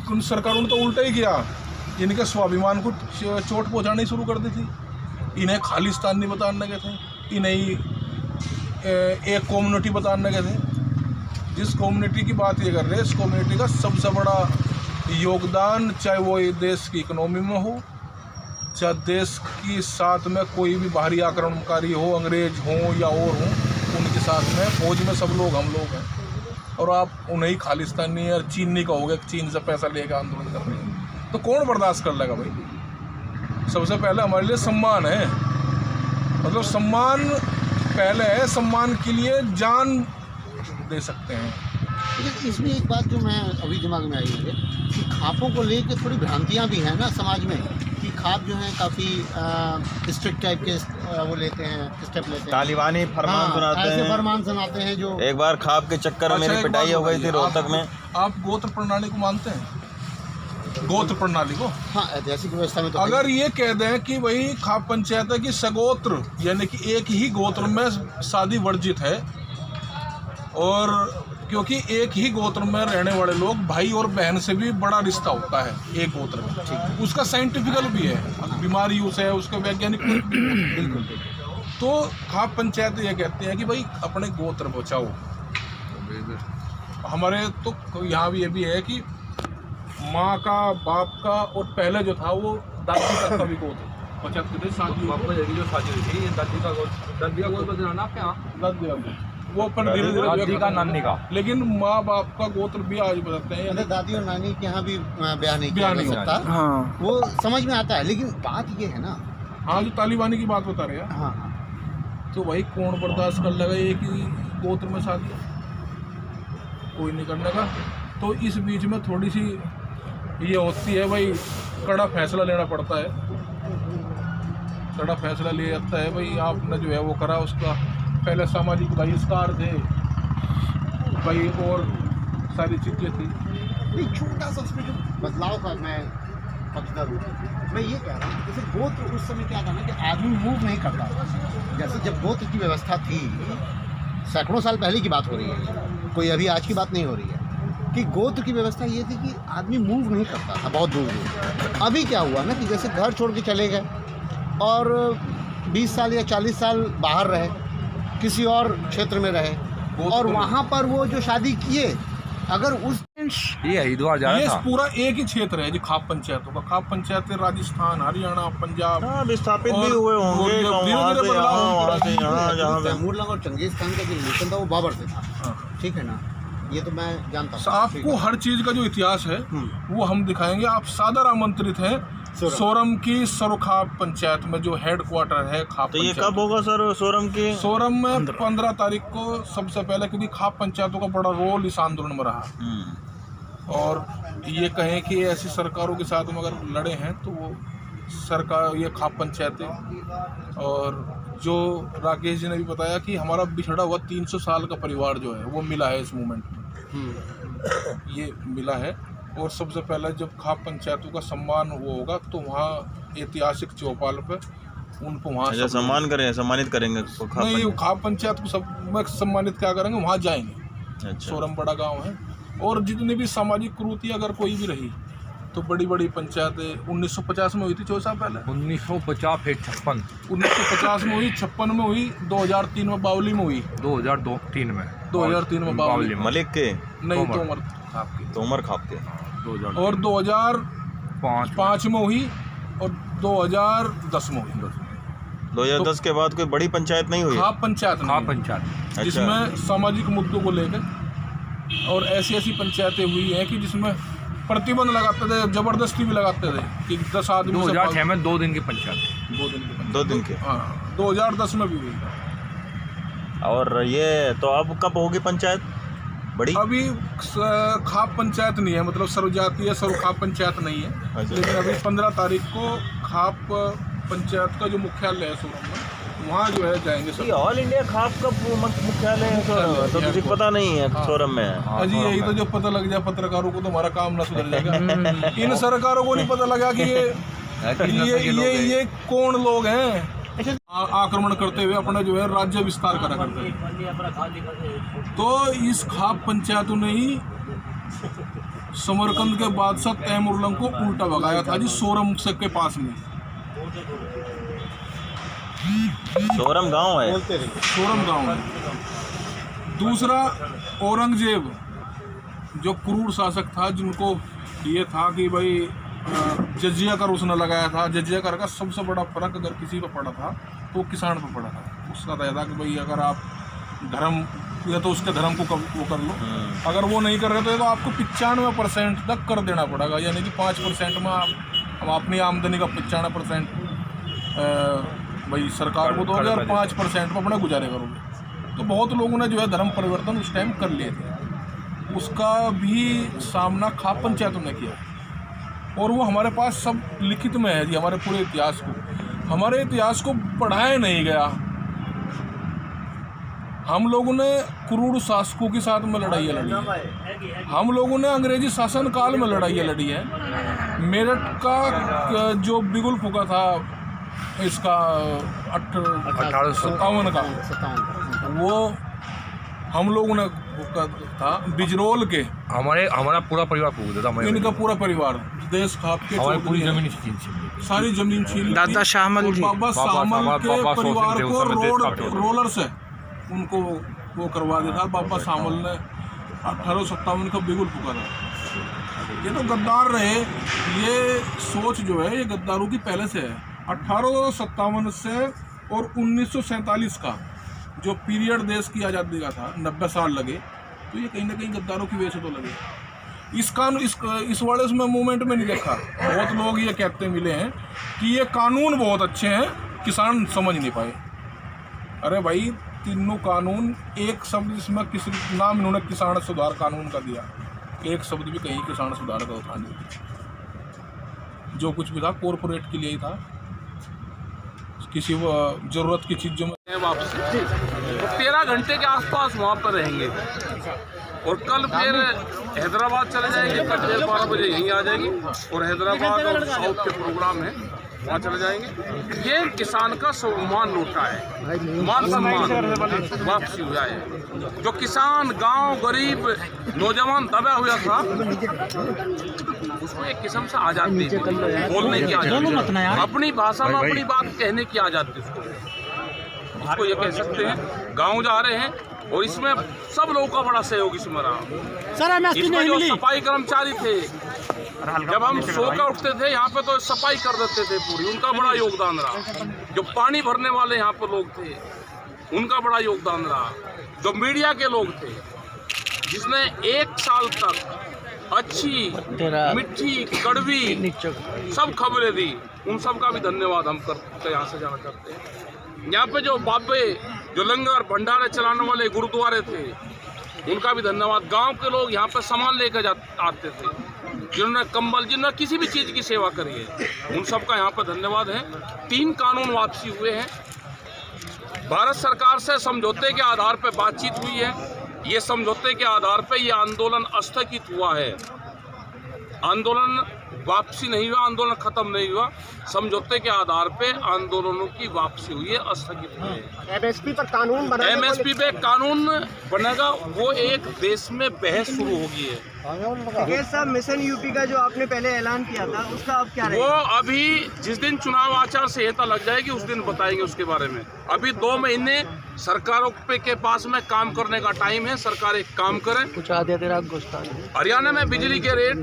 उन सरकारों ने तो उल्टा ही किया, इनके स्वाभिमान को चोट पहुंचानी शुरू कर दी थी। इन्हें खालिस्तानी बताने के थे, इन्हें एक कम्युनिटी बताने के थे। जिस कम्युनिटी की बात ये कर रहे हैं, इस कम्युनिटी का सबसे बड़ा योगदान, चाहे वो देश की इकोनॉमी में हो, चाहे देश के साथ में कोई भी बाहरी आक्रमणकारी हो, अंग्रेज हो या और हो, उनके साथ में फौज में सब लोग हम लोग हैं। और आप उन्हें खालिस्तानी और चीनी कहोगे, चीन से पैसा लेकर आंदोलन कर रहे हैं, तो कौन बर्दाश्त कर लेगा भाई। सबसे पहले हमारे लिए सम्मान है, मतलब सम्मान पहले है, सम्मान के लिए जान दे सकते हैं। लेकिन इसमें एक बात जो मैं अभी दिमाग में आई है कि खापों को लेकर थोड़ी भ्रांतियां भी हैं ना समाज में, कि खाप जो हैं काफ़ी स्ट्रिक्ट टाइप के वो लेते हैं, स्टेप लेते हैं, तालिबानी फरमान सुनाते हैं, ऐसे फरमान सुनाते हैं जो एक बार खाप के चक्कर में मेरी पिटाई हो गई थी रोहतक में। आप गोत्र प्रणाली को मानते हैं? गोत्र प्रणाली को, हाँ, ऐतिहासिक व्यवस्था में तो अगर ये कह दें कि भाई खाप पंचायत है कि सगोत्र, यानी कि एक ही गोत्र में शादी वर्जित है, और क्योंकि एक ही गोत्र में रहने वाले लोग, भाई और बहन से भी बड़ा रिश्ता होता है एक गोत्र में, उसका साइंटिफिकल भी है, बीमारी यूज है, उसका वैज्ञानिक बिल्कुल। तो खाप पंचायत ये कहते हैं कि भाई अपने गोत्र बचाओ। हमारे तो यहाँ भी ये भी है कि माँ का, बाप का, और पहले जो था वो दादी का भी गोत्र बचाते थे। शादी जो शादी हुई थी, दादी का गोत्र बचाना आपके यहाँ, दादी का वो अपन धीरे धीरे दादी का, नानी का, लेकिन माँ बाप का गोत्र भी आज बताते हैं। दादी और नानी के यहाँ भी ब्याह नहीं किया जा सकता, हाँ, वो समझ में आता है। लेकिन बात ये है ना, हाँ, जो तालिबानी की बात बता रहे हैं, हाँ, तो भाई कौन बर्दाश्त कर लेगा एक ही गोत्र में शादी? कोई नहीं करने का। तो इस बीच में थोड़ी सी ये होती है भाई, कड़ा फैसला लेना पड़ता है, कड़ा फैसला लिया जाता है भाई। आपने जो है वो करा, उसका पहले सामाजिक बहिष्कार थे भाई, और सारी चीज़ें थी। नहीं, छोटा सा उसमें जो बदलाव का मैं पक्षधर हूँ। मैं ये कह रहा हूँ, जैसे गोत्र उस समय क्या था ना कि आदमी मूव नहीं करता था। जैसे जब गोत्र की व्यवस्था थी, सैकड़ों साल पहले की बात हो रही है, कोई अभी आज की बात नहीं हो रही है, कि गोत्र की व्यवस्था ये थी कि आदमी मूव नहीं करता था बहुत दूर दूर। अभी क्या हुआ ना कि जैसे घर छोड़ के चले गए और 20 साल या 40 साल बाहर रहे, किसी और क्षेत्र में रहे, और वहाँ पर वो जो शादी किए, अगर उस ये हरिद्वार जा रहा था, पूरा एक ही क्षेत्र है जो खाप पंचायतों का। खाप पंचायत राजस्थान, हरियाणा, पंजाब विस्थापित भी हुए होंगे, तैमूरलंग और चंगेज खान का जो रिलेशन था वो बाबर से था, ठीक है ना, ये तो मैं जानता हूँ। आपको हर चीज़ का जो इतिहास है वो हम दिखाएंगे। आप सादर आमंत्रित हैं सोरम की सरोखाप पंचायत में, जो हेड क्वार्टर है खाप। तो ये कब होगा सर सोरम की? सोरम में 15 तारीख को सबसे पहले, क्योंकि खाप पंचायतों का बड़ा रोल इस आंदोलन में रहा। और ये कहें कि ऐसी सरकारों के साथ में अगर लड़े हैं तो वो सरकार, ये खाप पंचायतें। और जो राकेश जी ने भी बताया कि हमारा बिछड़ा हुआ 300 साल का परिवार जो है वो मिला है इस मूवमेंट में, ये मिला है। और सबसे पहले जब खाप पंचायतों का सम्मान वो होगा तो वहाँ ऐतिहासिक चौपाल पे उनको वहाँ सम्मानित करेंगे। नहीं, खाप पंचायत को सब में सम्मानित क्या करेंगे, वहाँ जाएंगे। अच्छा। सोरम बड़ा गांव है, और जितनी भी सामाजिक कुरीति अगर कोई भी रही तो बड़ी बड़ी पंचायतें 1950 में हुई थी, 4 साल पहले 1950 फिर 56, 1950 में हुई, 56 में हुई, 2003 में बावली में हुई, 2003 में बावली में। मलिक के नहीं, तोमर खाप के, और 2005 में हुई, और 2010 में हुई। 2010 के बाद कोई बड़ी पंचायत नहीं हुई? खाप पंचायत जिसमें सामाजिक मुद्दों को लेकर, और ऐसी पंचायतें हुई हैं कि जिसमें प्रतिबंध लगाते थे, जबरदस्ती भी लगाते थे कि 10 आदमी। 2006 में 2 दिन की पंचायत, 2 दिन के, हाँ, 2010 में भी हुई। और ये तो अब कब होगी पंचायत बड़ी? अभी खाप पंचायत नहीं है, मतलब सर्वजातीय खाप पंचायत नहीं है। लेकिन अभी 15 तारीख को खाप पंचायत का जो मुख्यालय है सोरम में, वहाँ जो है जाएंगे सब। ऑल इंडिया खाप का मुख्यालय है तो किसी को पता नहीं है सोरम में? अजी यही तो जो पता लग जाए पत्रकारों को तो हमारा काम ना सुधर जाएगा। इन सरकारों को नहीं पता लगा कि ये कौन लोग हैं आक्रमण करते हुए अपना जो है राज्य विस्तार करा करते हैं। तो इस खाप पंचायतों ने ही समरकंद के बादशाह तैमुरलंग को उल्टा भगाया था जी, सोरम से के पास में। सोरम गांव है। सोरम गांव है। दूसरा, औरंगजेब जो क्रूर शासक था, जिनको ये था कि भाई जजिया कर उसने लगाया था। जजिया कर का सबसे बड़ा फर्क अगर किसी पर पड़ा था तो किसान पर पड़ा था। उसका तय था कि भाई अगर आप धर्म या तो उसके धर्म को वो कर लो, अगर वो नहीं कर रहे तो आपको 95% तक कर देना पड़ेगा, यानी कि 5% में आप अपनी आमदनी का 95% भाई सरकार को दोगे और 5% में अपना गुजारे करोगे। तो बहुत लोगों ने जो है धर्म परिवर्तन उस टाइम कर लिए थे। उसका भी सामना खाप पंचायतों ने किया और वो हमारे पास सब लिखित में है जी। हमारे पूरे इतिहास को पढ़ाया नहीं गया। हम लोगों ने क्रूर शासकों के साथ में लड़ाइयाँ लड़ी है। हम लोगों ने अंग्रेजी शासन काल में लड़ाइयाँ लड़ी है। मेरठ का जो बिगुल फूका था इसका 1857 का, वो हम लोगों ने था। बिजरोल के हमारा पूरा परिवार फूक था। इनका पूरा परिवार देश खाप के पूरी जमीन सारी जमीन छीन दादा शाहमल जी, बाबा शाहमल के परिवार को रोलर से उनको वो करवा दिया था। बाबा शाहमल ने 1857 का बिगुल फूका था। ये तो गद्दार रहे। ये सोच जो है ये गद्दारों की पहले से है। 1857 से और 1947 का जो पीरियड देश की आज़ादी का था, 90 साल लगे, तो ये कहीं ना कहीं गद्दारों की वजह से तो लगे। इस वाले में मूवमेंट में नहीं देखा। बहुत लोग ये कहते मिले हैं कि ये कानून बहुत अच्छे हैं, किसान समझ नहीं पाए। अरे भाई, तीनों कानून एक शब्द जिसमें किसी नाम इन्होंने किसान सुधार कानून का दिया, एक शब्द भी कहीं किसान सुधार का उठा नहीं। जो कुछ भी था कॉरपोरेट के लिए ही था, किसी जरूरत की चीज़ों में वापसी तो 13 घंटे के आसपास वहाँ पर रहेंगे और कल फिर हैदराबाद चले जाएंगे। कल 12 बजे यहीं आ जाएंगे और हैदराबाद और साउथ के प्रोग्राम है, वहाँ चले जाएंगे। ये किसान का सम्मान लौटा है, मान सम्मान वापसी हुआ है। जो किसान गांव गरीब नौजवान दबा हुआ था, उसको एक किस्म से आज़ादी बोलने की आज़ादी, अपनी भाषा में अपनी बात कहने की आज़ादी, उसको ये कह सकते हैं। गांव जा रहे हैं और इसमें सब लोगों का बड़ा सहयोग इसमें रहा। इसमें जो सफाई कर्मचारी थे, जब हम सो कर उठते थे यहाँ पे तो सफाई कर देते थे पूरी, उनका बड़ा योगदान रहा। जो पानी भरने वाले यहाँ पे लोग थे, उनका बड़ा योगदान रहा। जो मीडिया के लोग थे, जिसने 1 साल तक अच्छी मिठी कड़वी सब खबरें दी, उन सब का भी धन्यवाद हम करते यहाँ से जाना करते हैं। यहाँ पे जो बाबे जो लंगर भंडारे चलाने वाले गुरुद्वारे थे, उनका भी धन्यवाद। गांव के लोग यहाँ पे सामान लेकर आते थे, जिन्होंने कंबल, जिन्होंने किसी भी चीज़ की सेवा करी है, उन सब का यहाँ पर धन्यवाद है। 3 कानून वापसी हुए हैं। भारत सरकार से समझौते के आधार पर बातचीत हुई है। ये समझौते के आधार पर ये आंदोलन स्थगित हुआ है। आंदोलन वापसी नहीं हुआ, आंदोलन खत्म नहीं हुआ। समझौते के आधार पे आंदोलनों की वापसी हुई है, स्थगित हुई है। एमएसपी पर कानून बना, एमएसपी पे कानून बनेगा, वो एक देश में बहस शुरू होगी है। साहब, मिशन यूपी का जो आपने पहले ऐलान किया था, उसका अब क्या रहेगा? वो अभी जिस दिन चुनाव आचार संहिता लग जाएगी उस दिन बताएंगे उसके बारे में। अभी 2 महीने सरकारों के पास में काम करने का टाइम है। सरकार एक काम करें। कुछ आधे तेरा गुस्सा हरियाणा में बिजली के रेट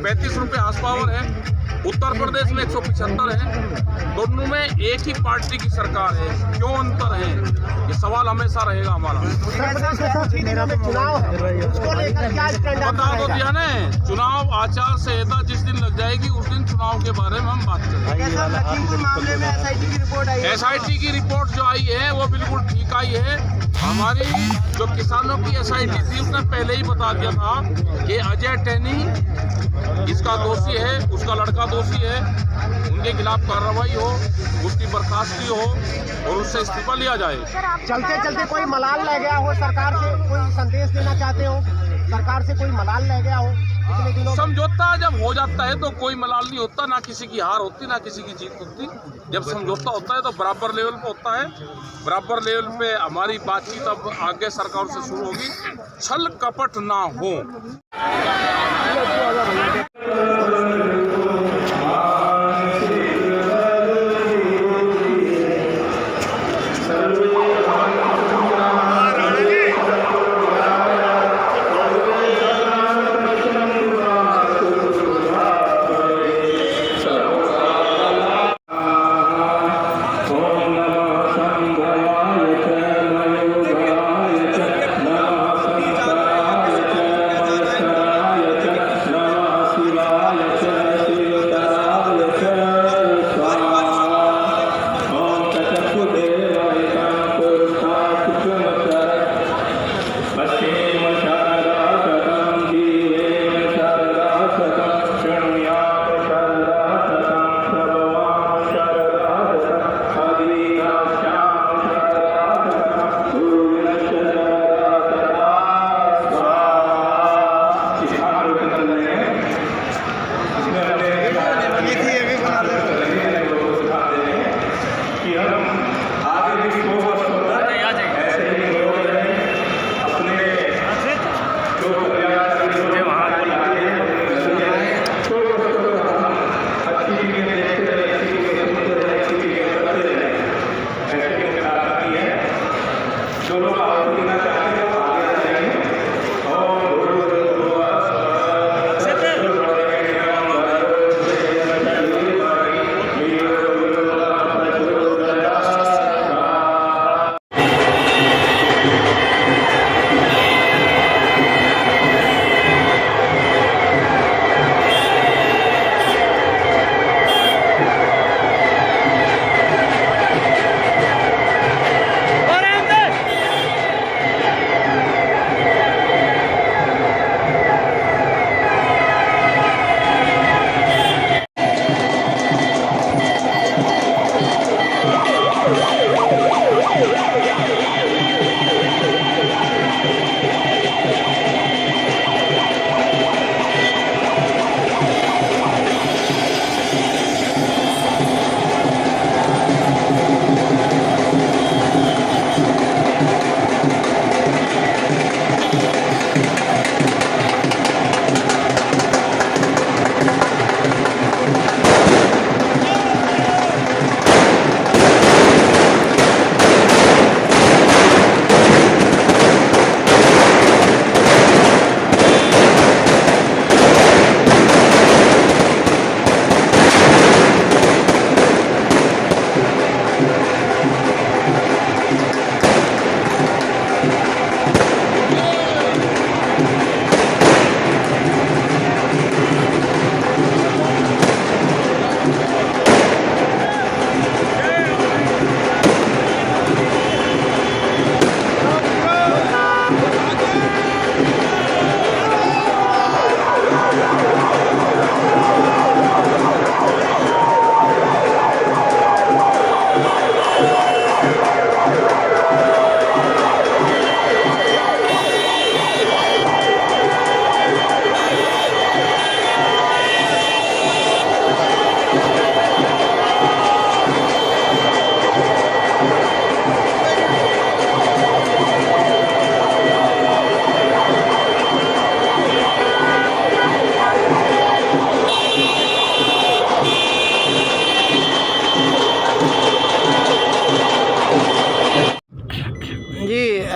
35 रुपये हाउस पावर है, उत्तर प्रदेश में 175 है। दोनों में एक ही पार्टी की सरकार है, क्यों अंतर है? ये सवाल हमेशा रहेगा हमारा। चुनाव है, उसको लेकर क्या स्टैंड बता दो दिया ने, चुनाव आचार संहिता जिस दिन लग जाएगी उस दिन चुनाव के बारे में हम बात करेंगे। लखीमपुर मामले में एसआईटी की रिपोर्ट आई है। एसआईटी की रिपोर्ट जो आई है वो बिल्कुल ठीक आई है। हमारी जो किसानों की एसआईटी थी उसने पहले ही बता दिया था कि अजय टैनी इसका दोषी है, उसका लड़का दोषी है, उनके खिलाफ कार्रवाई हो, उसकी बर्खास्तगी हो और उससे इस्तीफा लिया जाए। चलते चलते कोई मलाल रह गया हो, सरकार से कोई संदेश देना चाहते हो? सरकार से कोई मलाल रह गया हो इतने दिनों? समझौता जब हो जाता है तो कोई मलाल नहीं होता, ना किसी की हार होती ना किसी की जीत होती। जब समझौता होता है तो बराबर लेवल पे होता है। बराबर लेवल पे हमारी बातचीत अब आगे सरकार से शुरू होगी। छल कपट ना हो।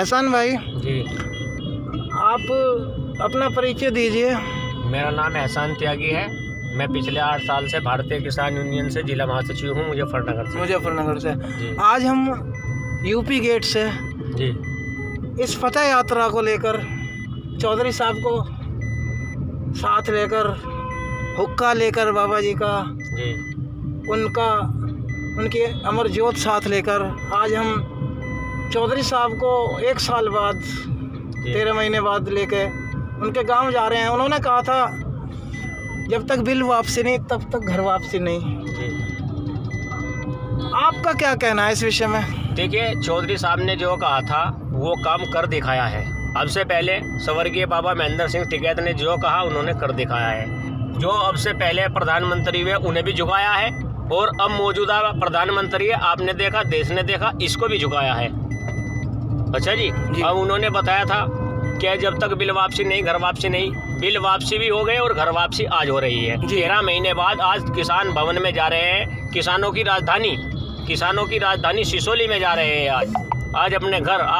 एहसान भाई, जी, आप अपना परिचय दीजिए। मेरा नाम एहसान त्यागी है। मैं पिछले 8 साल से भारतीय किसान यूनियन से जिला महासचिव हूँ मुजफ्फरनगर से। जी। आज हम यूपी गेट से जी इस फतह यात्रा को लेकर चौधरी साहब को साथ लेकर, हुक्का लेकर बाबा जी का, जी उनकी अमर ज्योत साथ लेकर आज हम चौधरी साहब को 1 साल बाद 13 महीने बाद लेके उनके गांव जा रहे हैं। उन्होंने कहा था जब तक बिल वापसी नहीं तब तक घर वापसी नहीं। जी। आपका क्या कहना है इस विषय में? देखिए, चौधरी साहब ने जो कहा था वो काम कर दिखाया है। अब से पहले स्वर्गीय बाबा महेंद्र सिंह टिकैत ने जो कहा उन्होंने कर दिखाया है। जो अब से पहले प्रधानमंत्री हुए उन्हें भी झुकाया है, और अब मौजूदा प्रधानमंत्री है, आपने देखा, देश ने देखा, इसको भी झुकाया है। अच्छा जी। अब उन्होंने बताया था क्या जब तक बिल वापसी नहीं, घर वापसी नहीं। बिल वापसी भी हो गए और घर वापसी आज हो रही है। 13 महीने बाद आज किसान भवन में जा रहे हैं। किसानों की राजधानी सिसोली में जा रहे हैं। आज अपने घर आज